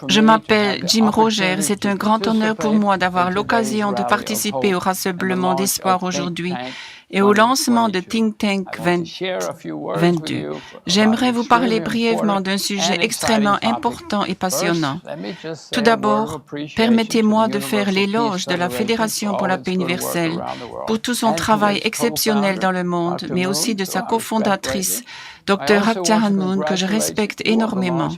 Je m'appelle Jim Rogers. C'est un grand honneur pour moi d'avoir l'occasion de participer au Rassemblement d'espoir aujourd'hui et au lancement de Think Tank 2022. J'aimerais vous parler brièvement d'un sujet extrêmement important et passionnant. Tout d'abord, permettez-moi de faire l'éloge de la Fédération pour la paix universelle pour tout son travail exceptionnel dans le monde, mais aussi de sa cofondatrice, Dr. Akhtar Hanmoun, que je respecte énormément.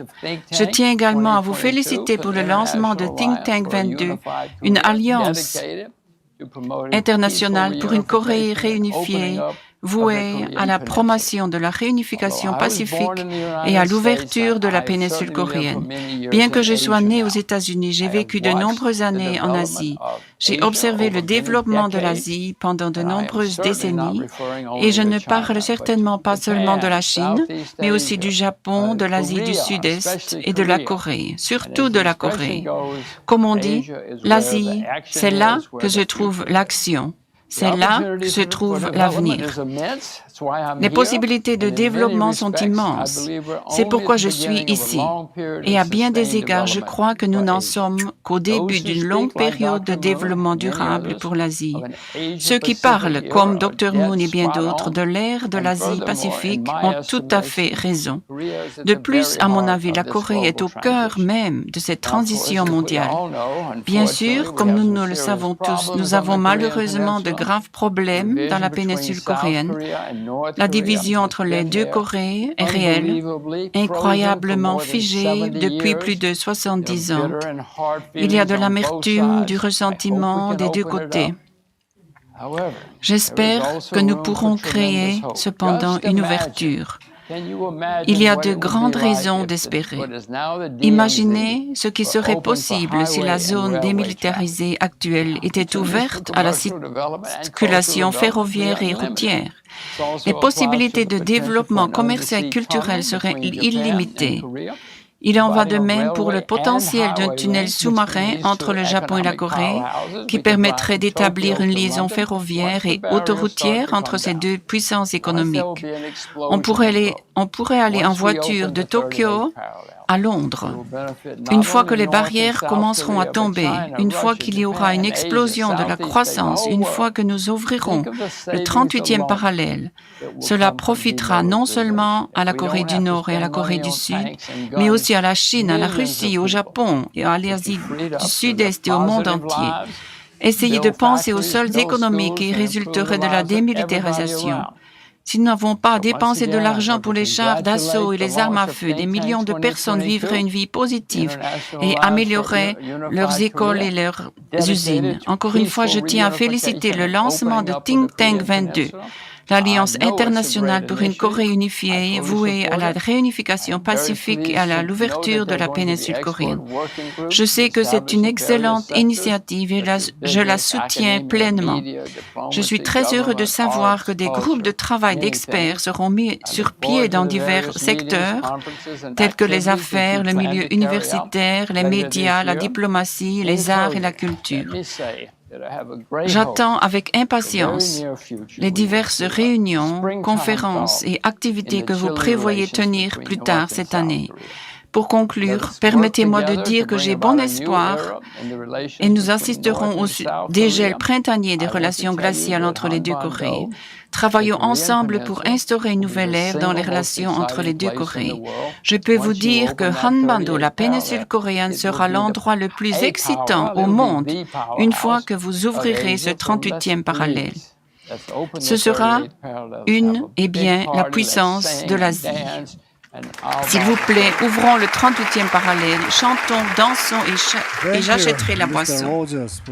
Je tiens également à vous féliciter pour le lancement de Think Tank 22, une alliance internationale pour une Corée réunifiée, vouée à la promotion de la réunification pacifique et à l'ouverture de la péninsule coréenne. Bien que je sois né aux États-Unis, j'ai vécu de nombreuses années en Asie. J'ai observé le développement de l'Asie pendant de nombreuses décennies et je ne parle certainement pas seulement de la Chine, mais aussi du Japon, de l'Asie du Sud-Est et de la Corée, surtout de la Corée. Comme on dit, l'Asie, c'est là que se trouve l'action. C'est là que se trouve l'avenir. Les possibilités de développement sont immenses. C'est pourquoi je suis ici. Et à bien des égards, je crois que nous n'en sommes qu'au début d'une longue période de développement durable pour l'Asie. Ceux qui parlent, comme Dr. Moon et bien d'autres, de l'ère de l'Asie-Pacifique ont tout à fait raison. De plus, à mon avis, la Corée est au cœur même de cette transition mondiale. Bien sûr, comme nous le savons tous, nous avons malheureusement de graves problèmes dans la péninsule coréenne. La division entre les deux Corées est réelle, incroyablement figée depuis plus de 70 ans. Il y a de l'amertume, du ressentiment des deux côtés. J'espère que nous pourrons créer cependant une ouverture. Il y a de grandes raisons d'espérer. Imaginez ce qui serait possible si la zone démilitarisée actuelle était ouverte à la circulation ferroviaire et routière. Les possibilités de développement commercial et culturel seraient illimitées. Il en va de même pour le potentiel d'un tunnel sous-marin entre le Japon et la Corée qui permettrait d'établir une liaison ferroviaire et autoroutière entre ces deux puissances économiques. On pourrait aller en voiture de Tokyo à Londres. Une fois que les barrières commenceront à tomber, une fois qu'il y aura une explosion de la croissance, une fois que nous ouvrirons le 38e parallèle, cela profitera non seulement à la Corée du Nord et à la Corée du Sud, mais aussi à la Chine, à la Russie, au Japon et à l'Asie du Sud-Est et au monde entier. Essayez de penser aux seuls économiques qui résulteraient de la démilitarisation. Si nous n'avons pas dépensé de l'argent pour les chars d'assaut et les armes à feu, des millions de personnes vivraient une vie positive et amélioreraient leurs écoles et leurs usines. Encore une fois, je tiens à féliciter le lancement de Think Tank 22, l'Alliance internationale pour une Corée unifiée vouée à la réunification pacifique et à l'ouverture de la péninsule coréenne. Je sais que c'est une excellente initiative et je la soutiens pleinement. Je suis très heureux de savoir que des groupes de travail d'experts seront mis sur pied dans divers secteurs, tels que les affaires, le milieu universitaire, les médias, la diplomatie, les arts et la culture. J'attends avec impatience les diverses réunions, conférences et activités que vous prévoyez tenir plus tard cette année. Pour conclure, permettez-moi de dire que j'ai bon espoir et nous assisterons au dégel printanier des relations glaciales entre les deux Corées. Travaillons ensemble pour instaurer une nouvelle ère dans les relations entre les deux Corées. Je peux vous dire que Hanbando, la péninsule coréenne, sera l'endroit le plus excitant au monde une fois que vous ouvrirez ce 38e parallèle. Ce sera la puissance de l'Asie. S'il vous plaît, ouvrons le 38e parallèle, chantons, dansons et j'achèterai la boisson.